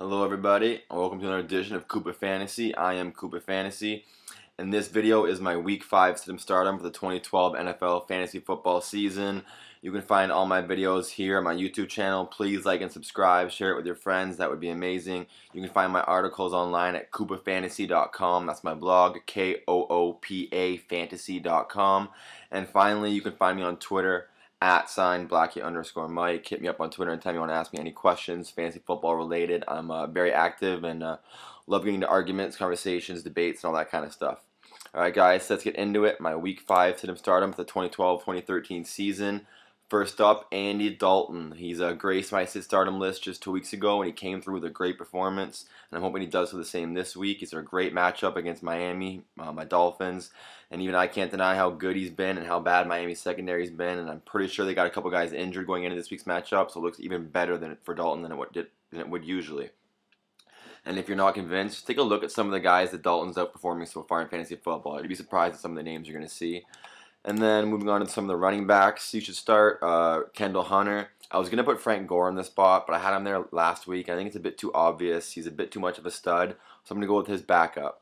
Hello everybody, and welcome to another edition of Koopafantasy. I am Koopafantasy, and this video is my Week 5 Sit 'em Stardom for the 2012 NFL Fantasy Football season. You can find all my videos here on my YouTube channel. Please like and subscribe, share it with your friends, that would be amazing. You can find my articles online at Koopafantasy.com, that's my blog, Koopa fantasy.com. And finally, you can find me on Twitter at @Blackie_Mike. Hit me up on Twitter anytime you want to ask me any questions, fantasy football related. I'm very active and love getting into arguments, conversations, debates, and all that kind of stuff. Alright guys, let's get into it. My Week 5 Sit 'em Stardom for the 2012-2013 season. First up, Andy Dalton. He's graced my Sit Stardom list just 2 weeks ago, and he came through with a great performance, and I'm hoping he does so the same this week. He's a great matchup against Miami, my Dolphins, and even I can't deny how good he's been and how bad Miami's secondary's been, and I'm pretty sure they got a couple guys injured going into this week's matchup, so it looks even better for Dalton than it would usually. And if you're not convinced, take a look at some of the guys that Dalton's outperforming so far in fantasy football. You'd be surprised at some of the names you're going to see. And then moving on to some of the running backs, you should start Kendall Hunter. I was going to put Frank Gore in this spot, but I had him there last week. I think it's a bit too obvious. He's a bit too much of a stud, so I'm going to go with his backup.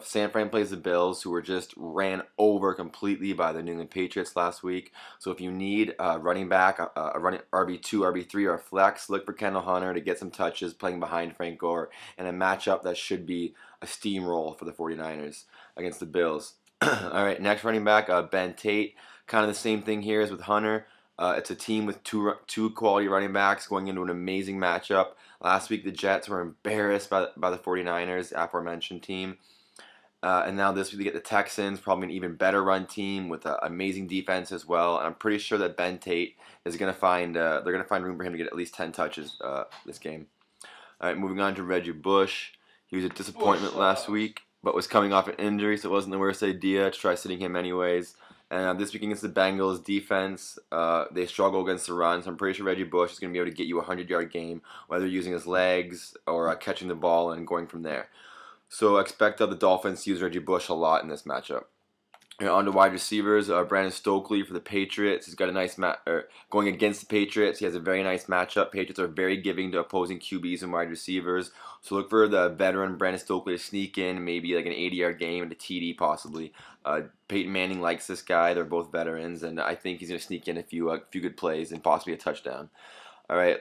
San Fran plays the Bills, who were just ran over completely by the New England Patriots last week. So if you need a running back, a running RB2, RB3, or a flex, look for Kendall Hunter to get some touches playing behind Frank Gore in a matchup that should be a steamroll for the 49ers against the Bills. All right, next running back, Ben Tate. Kind of the same thing here as with Hunter. It's a team with two quality running backs going into an amazing matchup. Last week, the Jets were embarrassed by the 49ers, aforementioned team. And now this week, they get the Texans, probably an even better run team with an amazing defense as well. And I'm pretty sure that Ben Tate is going to find they're going to find room for him to get at least 10 touches this game. All right, moving on to Reggie Bush. He was a disappointment last week, but was coming off an injury, so it wasn't the worst idea to try sitting him anyways. And this week against the Bengals defense, they struggle against the run, so I'm pretty sure Reggie Bush is going to be able to get you a 100-yard game, whether using his legs or catching the ball and going from there. So expect the Dolphins to use Reggie Bush a lot in this matchup. On to wide receivers, Brandon Stokely for the Patriots. He's got a nice going against the Patriots. He has a very nice matchup. Patriots are very giving to opposing QBs and wide receivers. So look for the veteran Brandon Stokely to sneak in, maybe like an 80-yard game and a TD possibly. Peyton Manning likes this guy. They're both veterans, and I think he's going to sneak in a few good plays and possibly a touchdown. All right,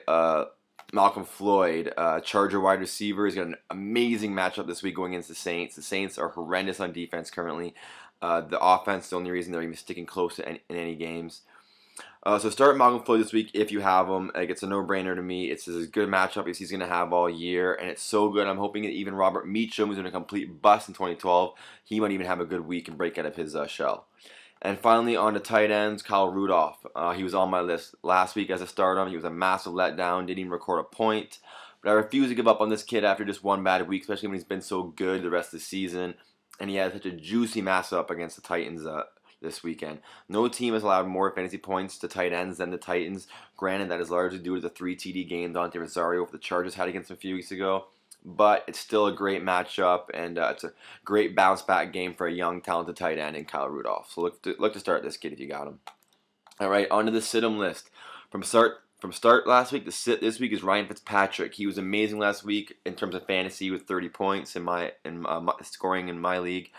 Malcolm Floyd, Charger wide receiver. He's got an amazing matchup this week going against the Saints. The Saints are horrendous on defense currently. The offense is the only reason they're even sticking close in any games. So start Malcolm Floyd this week if you have him. Like, it's a no-brainer to me. It's as good a matchup as he's going to have all year, and it's so good. I'm hoping that even Robert Meacham, who's been a complete bust in 2012, he might even have a good week and break out of his shell. And finally, on to tight ends, Kyle Rudolph. He was on my list last week as a stardom. He was a massive letdown, didn't even record a point. But I refuse to give up on this kid after just one bad week, especially when he's been so good the rest of the season. And he had such a juicy matchup against the Titans this weekend. No team has allowed more fantasy points to tight ends than the Titans. Granted, that is largely due to the 3 TD game Dante Rosario for the Chargers had against them a few weeks ago. But it's still a great matchup, and it's a great bounce-back game for a young, talented tight end in Kyle Rudolph. So look to start this kid if you got him. All right, on to the sit-em list. From start last week, the sit this week is Ryan Fitzpatrick. He was amazing last week in terms of fantasy with 30 points in my scoring in my league.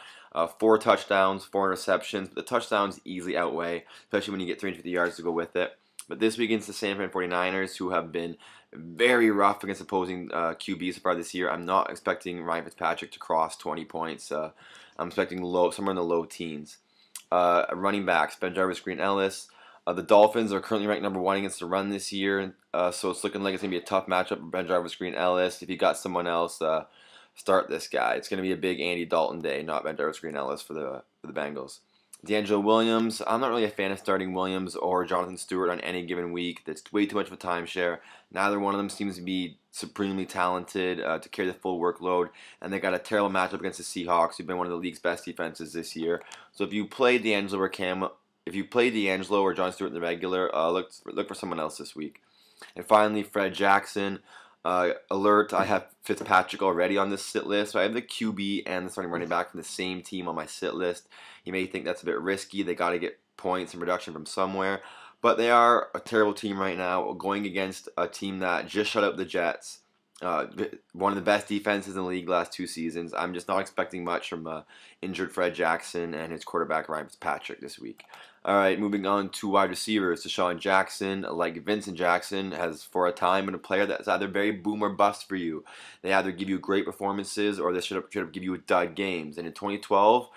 4 touchdowns, 4 interceptions. But the touchdowns easily outweigh, especially when you get 350 yards to go with it. But this week against the San Fran 49ers, who have been very rough against opposing QBs so far this year, I'm not expecting Ryan Fitzpatrick to cross 20 points. I'm expecting somewhere in the low teens. Running backs, BenJarvus Green-Ellis. The Dolphins are currently ranked number 1 against the run this year, so it's looking like it's going to be a tough matchup for BenJarvus Green-Ellis. If you got someone else, start this guy. It's going to be a big Andy Dalton day, not BenJarvus Green-Ellis for the Bengals. D'Angelo Williams, I'm not really a fan of starting Williams or Jonathan Stewart on any given week. That's way too much of a timeshare. Neither one of them seems to be supremely talented to carry the full workload, and they got a terrible matchup against the Seahawks, who've been one of the league's best defenses this year. So if you play D'Angelo or John Stewart in the regular, look for someone else this week. And finally, Fred Jackson. Alert, I have Fitzpatrick already on this sit list. So I have the QB and the starting running back from the same team on my sit list. You may think that's a bit risky. They got to get points and production from somewhere. But they are a terrible team right now, going against a team that just shut out the Jets. One of the best defenses in the league last 2 seasons. I'm just not expecting much from injured Fred Jackson and his quarterback Ryan Fitzpatrick this week. All right, moving on to wide receivers. Deshaun Jackson, like Vincent Jackson, has for a time been a player that's either very boom or bust for you. They either give you great performances or they should have give you dud games. And in 2012,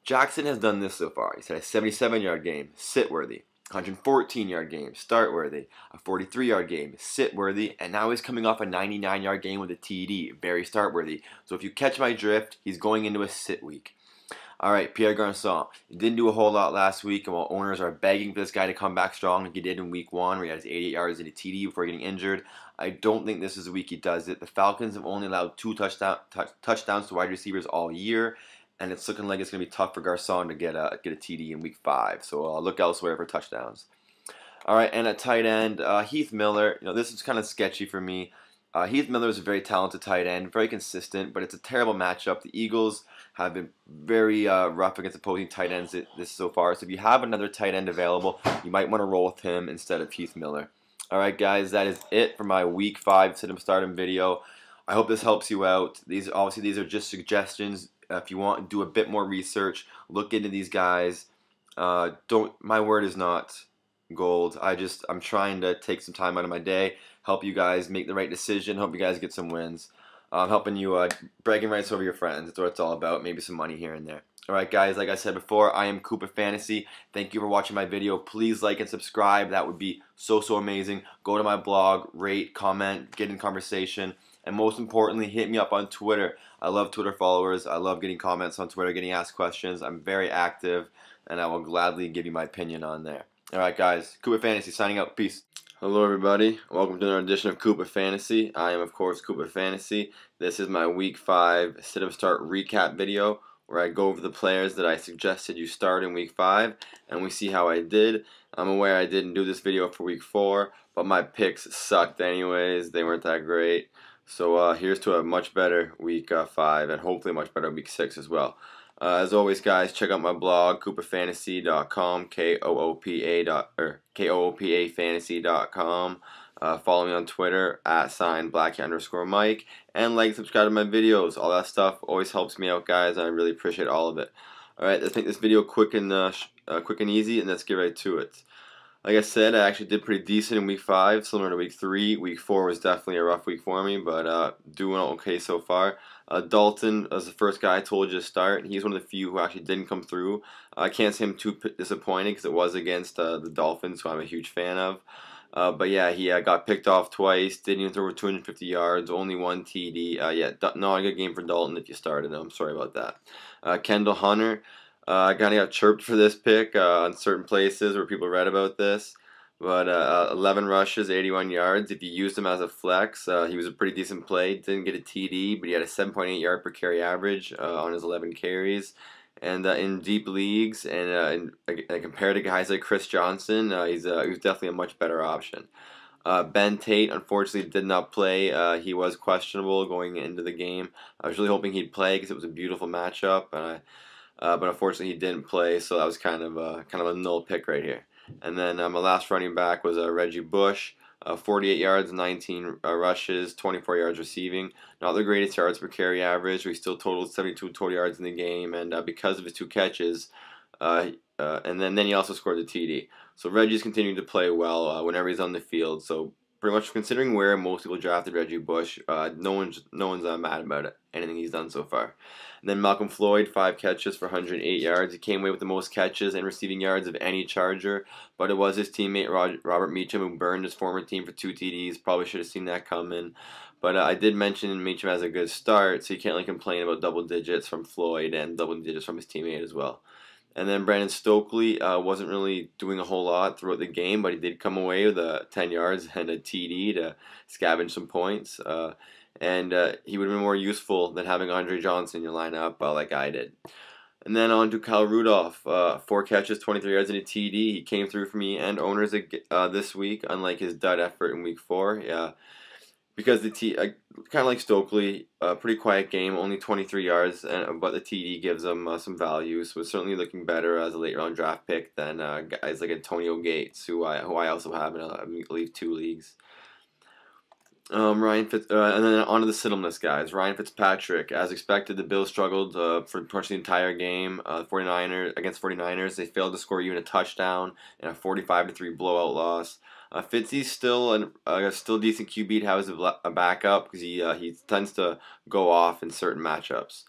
Jackson has done this so far. He's had a 77-yard game, sit-worthy. 114-yard game, start-worthy. A 43-yard game, sit-worthy. And now he's coming off a 99-yard game with a TD, very start-worthy. So if you catch my drift, he's going into a sit week. All right, Pierre Garçon. He didn't do a whole lot last week, and while owners are begging for this guy to come back strong like he did in week 1, where he had his 88 yards and a TD before getting injured, I don't think this is the week he does it. The Falcons have only allowed 2 touchdowns to wide receivers all year, and it's looking like it's going to be tough for Garçon to get a TD in week 5. So look elsewhere for touchdowns. All right, and at tight end, Heath Miller. This is kind of sketchy for me. Heath Miller is a very talented tight end, very consistent, but it's a terrible matchup. The Eagles have been very rough against opposing tight ends this so far. So if you have another tight end available, you might want to roll with him instead of Heath Miller. All right, guys, that is it for my Week 5 sit 'em stardom video. I hope this helps you out. These are just suggestions. If you want to do a bit more research, look into these guys. My word is not gold. I'm trying to take some time out of my day, help you guys make the right decision, help you guys get some wins. I'm helping you bragging rights over your friends. That's what it's all about. Maybe some money here and there. Alright guys, like I said before, I am Koopafantasy. Thank you for watching my video. Please like and subscribe. That would be so amazing. Go to my blog, rate, comment, get in conversation, and most importantly, hit me up on Twitter. I love Twitter followers. I love getting comments on Twitter, getting asked questions. I'm very active, and I will gladly give you my opinion on there. Alright guys, Koopafantasy signing out. Peace. Hello everybody. Welcome to another edition of Koopafantasy. I am of course Koopafantasy. This is my Week 5 sit 'em start recap video where I go over the players that I suggested you start in Week 5 and we see how I did. I'm aware I didn't do this video for Week 4, but my picks sucked anyways. They weren't that great. So here's to a much better Week 5 and hopefully a much better Week 6 as well. As always, guys, check out my blog, Koopafantasy.com, KOOPAfantasy.com. Follow me on Twitter, @Blackie_Mike, and like, subscribe to my videos. All that stuff always helps me out, guys. I really appreciate all of it. Alright, let's make this video quick and easy, and let's get right to it. Like I said, I actually did pretty decent in Week 5, similar to Week 3. Week 4 was definitely a rough week for me, but doing okay so far. Dalton was the first guy I told you to start. He's one of the few who actually didn't come through. I can't say I'm too disappointed because it was against the Dolphins, who I'm a huge fan of. But yeah, he got picked off twice, didn't even throw over 250 yards, only 1 TD. Yeah, not a good game for Dalton if you started him. Sorry about that. Kendall Hunter. I kind of got chirped for this pick on certain places where people read about this. But 11 rushes, 81 yards. If you used him as a flex, he was a pretty decent play. Didn't get a TD, but he had a 7.8 yard per carry average on his 11 carries. And in deep leagues, and compared to guys like Chris Johnson, he was definitely a much better option. Ben Tate, unfortunately, did not play. He was questionable going into the game. I was really hoping he'd play because it was a beautiful matchup, but unfortunately he didn't play, so that was kind of a null pick right here. And then my last running back was Reggie Bush, 48 yards, 19 rushes, 24 yards receiving. Not the greatest yards per carry average, but he still totaled 72 total yards in the game, and because of his 2 catches, and then he also scored the TD. So Reggie's continuing to play well whenever he's on the field. So pretty much considering where most people drafted Reggie Bush, no one's mad about it, anything he's done so far. And then Malcolm Floyd, 5 catches for 108 yards. He came away with the most catches and receiving yards of any Charger, but it was his teammate Robert Meacham who burned his former team for 2 TDs. Probably should have seen that coming. But I did mention Meacham has a good start, so you can't really complain about double digits from Floyd and double digits from his teammate as well. And then Brandon Stokely wasn't really doing a whole lot throughout the game, but he did come away with 10 yards and a TD to scavenge some points. And he would have been more useful than having Andre Johnson in your lineup like I did. And then on to Kyle Rudolph, 4 catches, 23 yards and a TD. He came through for me and owners this week, unlike his dud effort in Week 4. Yeah, because kind of like Stokely, pretty quiet game, only 23 yards, but the TD gives him some value. So it's certainly looking better as a late round draft pick than guys like Antonio Gates, who I also have in I believe 2 leagues. And then on to the sit-em list guys. Ryan Fitzpatrick, as expected, the Bills struggled for pretty much the entire game. 49ers, they failed to score even a touchdown in a 45-3 blowout loss. Fitzy's still decent QB to have as a backup because he tends to go off in certain matchups.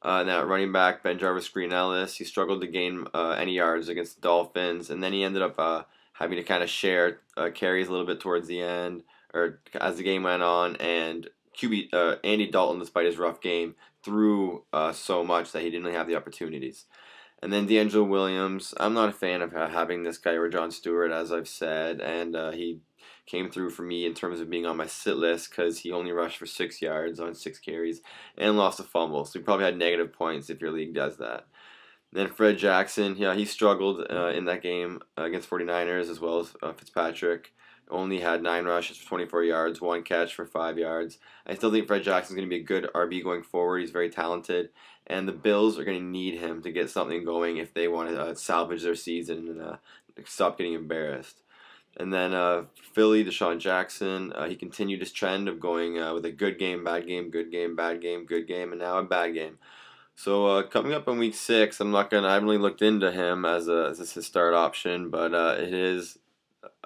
Now running back Ben Jarvis Green Ellis, he struggled to gain any yards against the Dolphins, and then he ended up having to kind of share carries a little bit towards the end or as the game went on, and Andy Dalton, despite his rough game, threw so much that he didn't really have the opportunities. And then D'Angelo Williams, I'm not a fan of having this guy over John Stewart, as I've said, and he came through for me in terms of being on my sit list because he only rushed for 6 yards on 6 carries and lost a fumble. So he probably had negative points if your league does that. Then Fred Jackson, yeah, he struggled in that game against 49ers as well as Fitzpatrick. Only had 9 rushes for 24 yards, 1 catch for 5 yards. I still think Fred Jackson's going to be a good RB going forward. He's very talented. And the Bills are going to need him to get something going if they want to salvage their season and stop getting embarrassed. And then Philly, Deshaun Jackson, he continued his trend of going with a good game, bad game, good game, bad game, good game, and now a bad game. So coming up in week 6, I haven't really looked into him as his start option, but it is.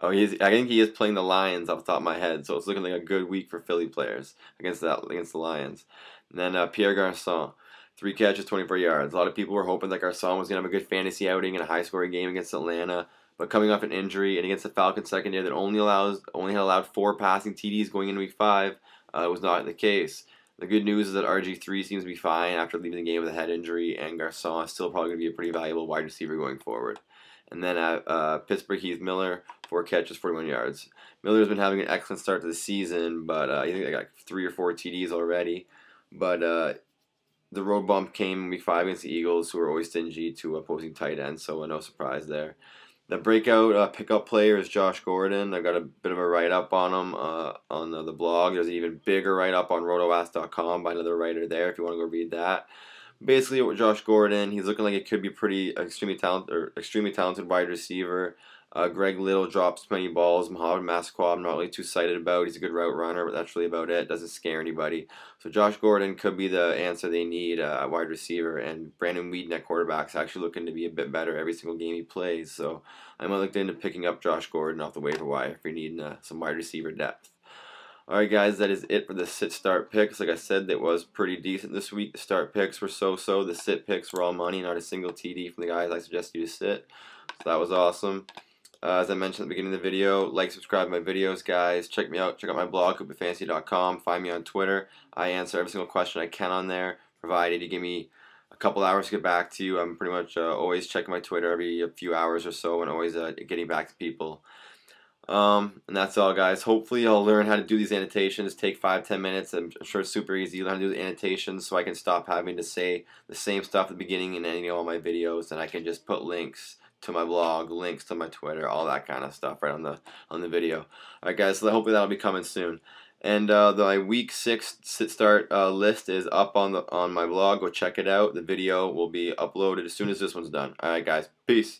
Oh, I think he is playing the Lions off the top of my head, so it's looking like a good week for Philly players against the Lions. And then Pierre Garçon, 3 catches, 24 yards. A lot of people were hoping that Garçon was gonna have a good fantasy outing in a high-scoring game against Atlanta, but coming off an injury and against the Falcons secondary that only had allowed 4 passing TDs going into week 5, was not the case. The good news is that RG3 seems to be fine after leaving the game with a head injury, and Garçon is still probably going to be a pretty valuable wide receiver going forward. And then at Pittsburgh, Heath Miller, 4 catches, 41 yards. Miller's been having an excellent start to the season, but I think they got 3 or 4 TDs already. But the road bump came in week 5 against the Eagles, who are always stingy to opposing tight ends, so no surprise there. The breakout pickup player is Josh Gordon. I got a bit of a write-up on him on the blog. There's an even bigger write-up on rotoass.com by another writer there if you want to go read that. Basically, with Josh Gordon, he's looking like it could be pretty extremely talented wide receiver. Greg Little drops many balls. Mohamed Massaquoi, I'm not really too excited about. He's a good route runner, but that's really about it. Doesn't scare anybody. So Josh Gordon could be the answer they need at wide receiver. And Brandon Weeden at quarterback's actually looking to be a bit better every single game he plays. So I might look into picking up Josh Gordon off the waiver wire if you're needing some wide receiver depth. Alright guys, that is it for the sit-start picks. Like I said, that was pretty decent this week. The start picks were so-so. The sit picks were all money, not a single TD from the guys I suggest you to sit. So that was awesome. As I mentioned at the beginning of the video, like, subscribe to my videos, guys. Check me out. Check out my blog, Koopafantasy.com. Find me on Twitter. I answer every single question I can on there, provided you give me a couple hours to get back to you. I'm pretty much always checking my Twitter every few hours or so and always getting back to people. And that's all, guys. Hopefully I'll learn how to do these annotations. Take 5-10 minutes. I'm sure it's super easy. Learn how to do the annotations so I can stop having to say the same stuff at the beginning in any of all my videos, and I can just put links to my blog, links to my Twitter, all that kind of stuff right on the video. Alright guys, so hopefully that'll be coming soon. And my week 6 sit start list is up on my blog. Go check it out. The video will be uploaded as soon as this one's done. Alright guys, peace.